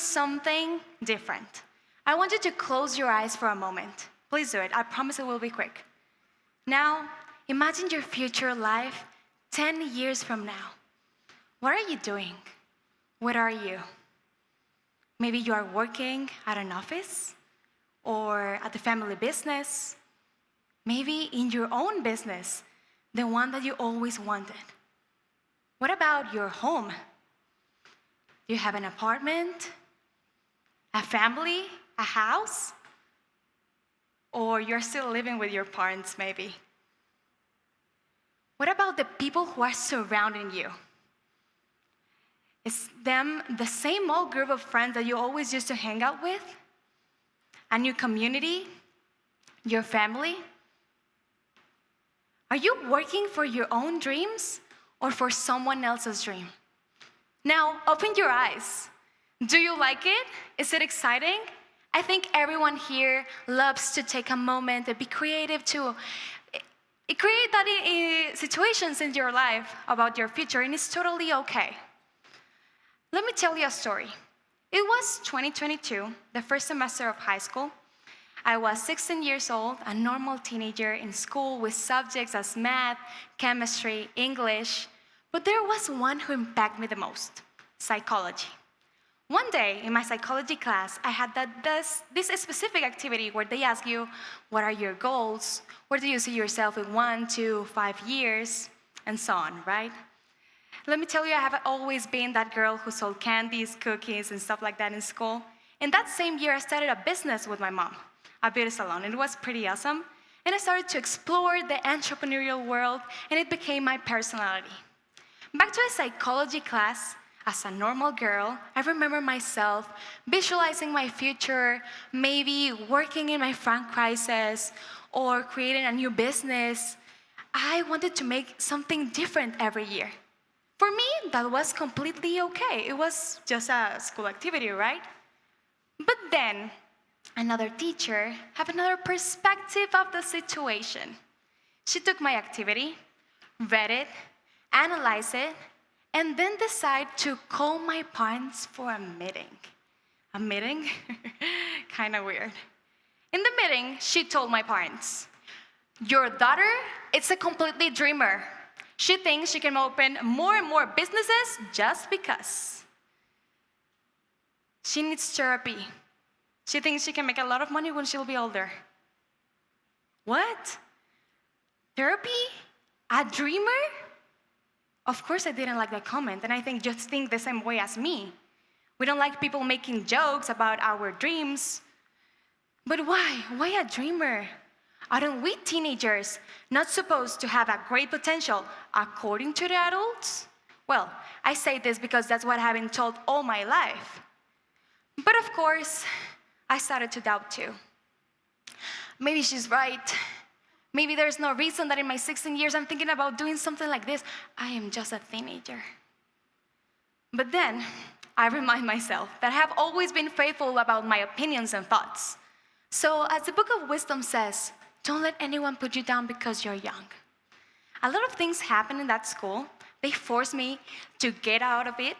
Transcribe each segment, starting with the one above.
something different. I want you to close your eyes for a moment. Please do it. I promise it will be quick. Now, imagine your future life 10 years from now. What are you doing? What are you? Maybe you are working at an office or at the family business. Maybe in your own business, the one that you always wanted. What about your home? Do you have an apartment, a family, a house? Or you're still living with your parents, maybe? What about the people who are surrounding you? Is them the same old group of friends that you always used to hang out with? A new community? Your family? Are you working for your own dreams or for someone else's dream? Now, open your eyes. Do you like it? Is it exciting? I think everyone here loves to take a moment and be creative to create that situations in your life about your future, and it's totally okay. Let me tell you a story. It was 2022, the first semester of high school. I was 16 years old, a normal teenager in school with subjects as math, chemistry, English, but there was one who impacted me the most, psychology. One day in my psychology class, I had this specific activity where they ask you, what are your goals? Where do you see yourself in 1, 2, 5 years? And so on, right? Let me tell you, I have always been that girl who sold candies, cookies, and stuff like that in school. In that same year, I started a business with my mom, a beauty salon. It was pretty awesome. And I started to explore the entrepreneurial world, and it became my personality. Back to a psychology class, as a normal girl, I remember myself visualizing my future, maybe working in my franchises or creating a new business. I wanted to make something different every year. For me, that was completely okay. It was just a school activity, right? But then, another teacher had another perspective of the situation. She took my activity, read it, analyzed it, and then decided to call my parents for a meeting. A meeting? Kind of weird. In the meeting, she told my parents, your daughter is a completely dreamer. She thinks she can open more and more businesses just because. She needs therapy. She thinks she can make a lot of money when she'll be older. What? Therapy? A dreamer? Of course I didn't like that comment, and I think just think the same way as me. We don't like people making jokes about our dreams. But why? Why a dreamer? Aren't we teenagers not supposed to have a great potential according to the adults? Well, I say this because that's what I've been told all my life. But of course, I started to doubt too. Maybe she's right. Maybe there's no reason that in my 16 years I'm thinking about doing something like this. I am just a teenager. But then, I remind myself that I have always been faithful about my opinions and thoughts. So, as the Book of Wisdom says, don't let anyone put you down because you're young. A lot of things happened in that school. They forced me to get out of it.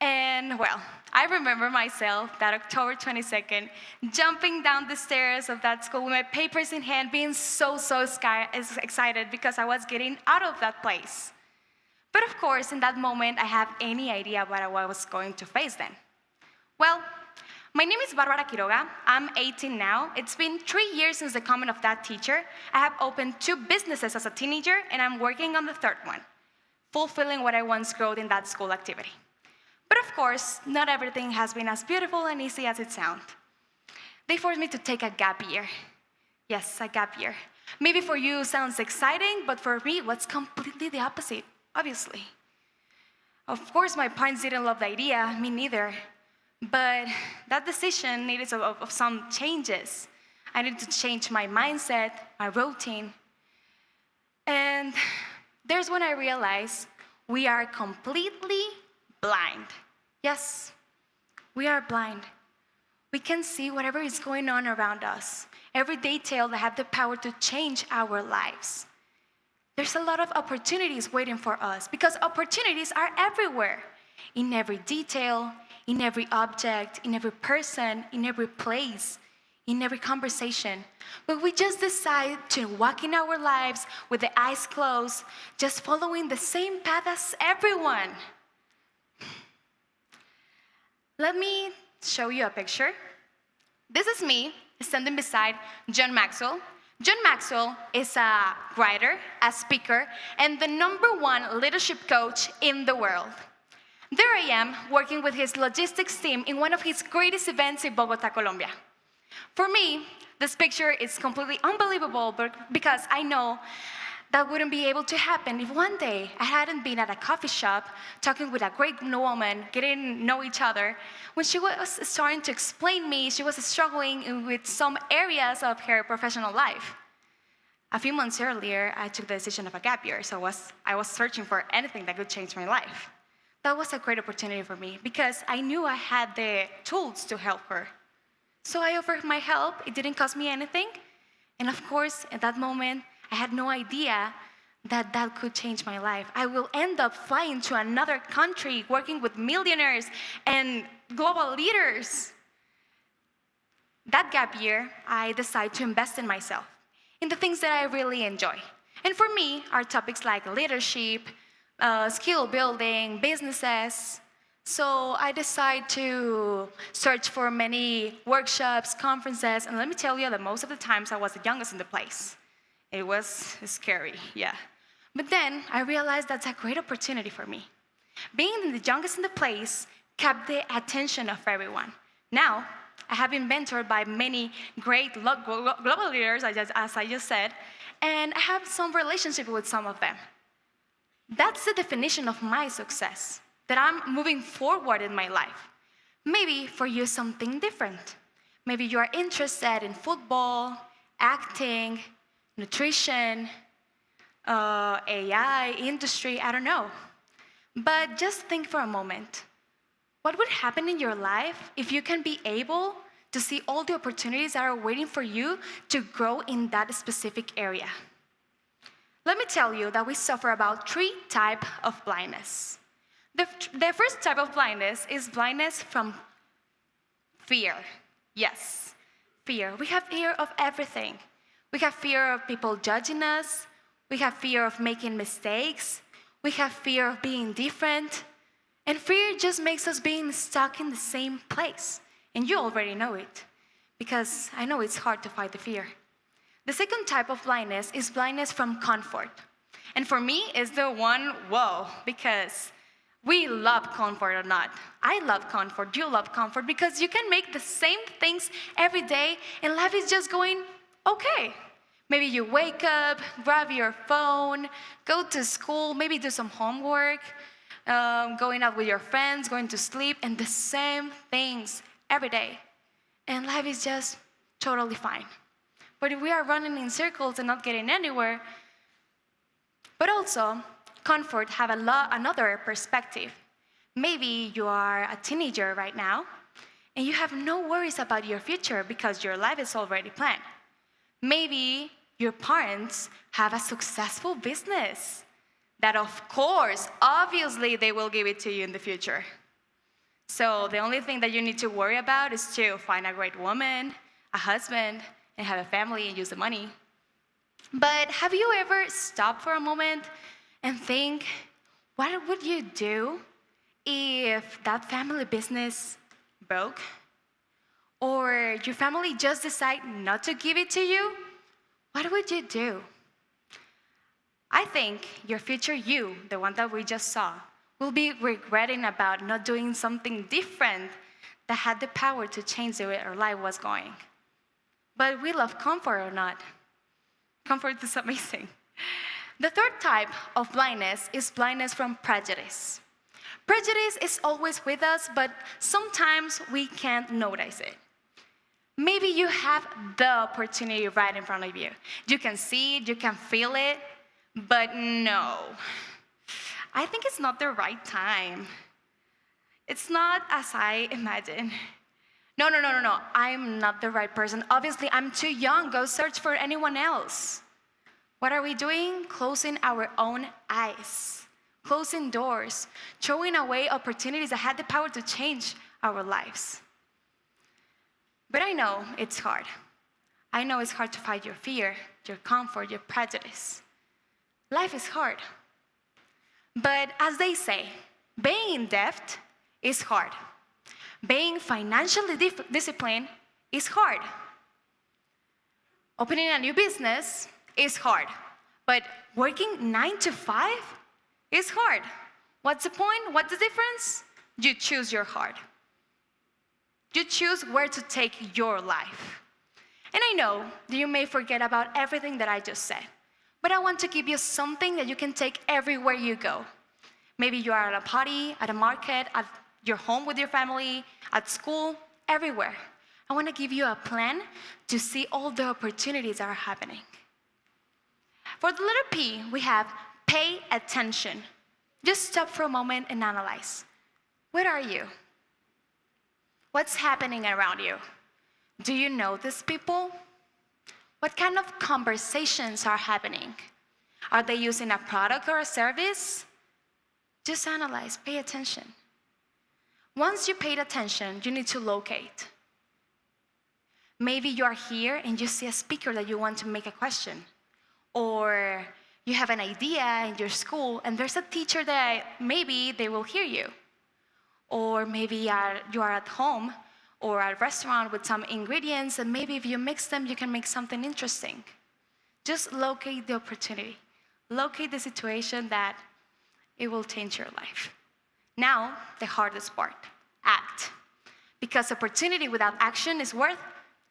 And well, I remember myself that October 22nd, jumping down the stairs of that school with my papers in hand, being so excited because I was getting out of that place. But of course, in that moment, I have any idea what I was going to face then. Well, my name is Bárbara Quiroga. I'm 18 now. It's been 3 years since the comment of that teacher. I have opened 2 businesses as a teenager, and I'm working on the 3rd one, fulfilling what I once wrote in that school activity. But of course, not everything has been as beautiful and easy as it sounds. They forced me to take a gap year. Yes, a gap year. Maybe for you it sounds exciting, but for me, it was completely the opposite, obviously. Of course, my parents didn't love the idea, me neither. But that decision needed of some changes. I needed to change my mindset, my routine. And there's when I realized we are completely blind. Yes, we are blind. We can see whatever is going on around us, every detail that have the power to change our lives. There's a lot of opportunities waiting for us because opportunities are everywhere, in every detail, in every object, in every person, in every place, in every conversation. But we just decide to walk in our lives with the eyes closed, just following the same path as everyone. Let me show you a picture. This is me standing beside John Maxwell. John Maxwell is a writer, a speaker, and the #1 leadership coach in the world. There I am, working with his logistics team in one of his greatest events in Bogotá, Colombia. For me, this picture is completely unbelievable because I know that wouldn't be able to happen if one day I hadn't been at a coffee shop talking with a great woman, getting to know each other. When she was starting to explain me, she was struggling with some areas of her professional life. A few months earlier, I took the decision of a gap year, so I was searching for anything that could change my life. That was a great opportunity for me because I knew I had the tools to help her. So I offered my help. It didn't cost me anything. And of course, at that moment, I had no idea that that could change my life. I will end up flying to another country, working with millionaires and global leaders. That gap year, I decided to invest in myself, in the things that I really enjoy. And for me, are topics like leadership, skill building, businesses. So I decided to search for many workshops, conferences, and let me tell you that most of the times I was the youngest in the place. It was scary, yeah. But then I realized that's a great opportunity for me. Being the youngest in the place kept the attention of everyone. Now, I have been mentored by many great global leaders, as I just said, and I have some relationship with some of them. That's the definition of my success, that I'm moving forward in my life. Maybe for you, something different. Maybe you are interested in football, acting, nutrition, AI, industry, I don't know. But just think for a moment. What would happen in your life if you can be able to see all the opportunities that are waiting for you to grow in that specific area? Let me tell you that we suffer about 3 types of blindness. The first type of blindness is blindness from fear. Yes, fear. We have fear of everything. We have fear of people judging us. We have fear of making mistakes. We have fear of being different. And fear just makes us being stuck in the same place. And you already know it, because I know it's hard to fight the fear. The second type of blindness is blindness from comfort. And for me, it's the one, whoa, because we love comfort or not. I love comfort, you love comfort, because you can make the same things every day and life is just going okay. Maybe you wake up, grab your phone, go to school, maybe do some homework, going out with your friends, going to sleep, and the same things every day. And life is just totally fine. But if we are running in circles and not getting anywhere, but also, comfort have another perspective. Maybe you are a teenager right now, and you have no worries about your future because your life is already planned. Maybe your parents have a successful business that, of course, obviously, they will give it to you in the future. So the only thing that you need to worry about is to find a great woman, a husband, and have a family and use the money. But have you ever stopped for a moment and think, what would you do if that family business broke? Or your family just decide not to give it to you? What would you do? I think your future you, the one that we just saw, will be regretting about not doing something different that had the power to change the way our life was going. But we love comfort or not. Comfort is amazing. The third type of blindness is blindness from prejudice. Prejudice is always with us, but sometimes we can't notice it. Maybe you have the opportunity right in front of you. You can see it, you can feel it, but no. I think it's not the right time. It's not as I imagine. No. I'm not the right person. Obviously, I'm too young. Go search for anyone else. What are we doing? Closing our own eyes, closing doors, throwing away opportunities that had the power to change our lives. But I know it's hard. I know it's hard to fight your fear, your comfort, your prejudice. Life is hard. But as they say, being in debt is hard. Being financially disciplined is hard. Opening a new business is hard. But working 9 to 5 is hard. What's the point? What's the difference? You choose your heart. You choose where to take your life. And I know that you may forget about everything that I just said, but I want to give you something that you can take everywhere you go. Maybe you are at a party, at a market, at your home with your family, at school, everywhere. I want to give you a plan to see all the opportunities that are happening. For the letter P, we have pay attention. Just stop for a moment and analyze. Where are you? What's happening around you? Do you know these people? What kind of conversations are happening? Are they using a product or a service? Just analyze, pay attention. Once you paid attention, you need to locate. Maybe you are here and you see a speaker that you want to make a question. Or you have an idea in your school and there's a teacher that maybe they will hear you. Or maybe you are at home or at a restaurant with some ingredients, and maybe if you mix them, you can make something interesting. Just locate the opportunity. Locate the situation that it will change your life. Now, the hardest part, act. Because opportunity without action is worth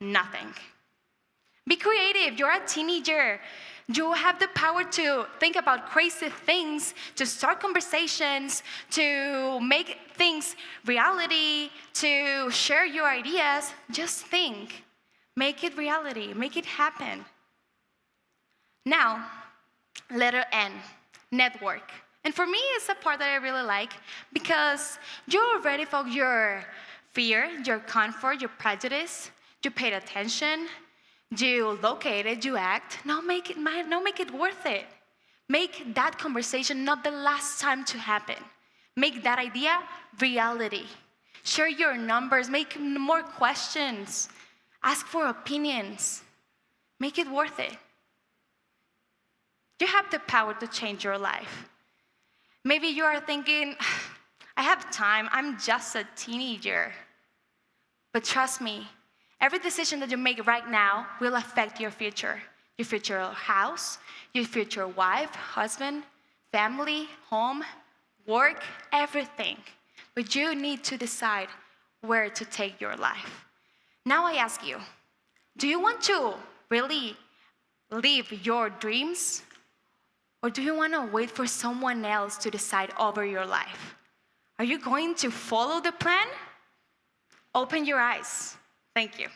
nothing. Be creative. You're a teenager. You have the power to think about crazy things, to start conversations, to make things reality, to share your ideas. Just think. Make it reality. Make it happen. Now, letter N, network. And for me, it's a part that I really like because you already felt your fear, your comfort, your prejudice. You paid attention. You located, you act. Now make it worth it. Make that conversation not the last time to happen. Make that idea reality. Share your numbers, make more questions. Ask for opinions. Make it worth it. You have the power to change your life. Maybe you are thinking, I have time, I'm just a teenager. But trust me, every decision that you make right now will affect your future house, your future wife, husband, family, home, work, everything. But you need to decide where to take your life. Now I ask you, do you want to really live your dreams? Or do you want to wait for someone else to decide over your life? Are you going to follow the plan? Open your eyes. Thank you.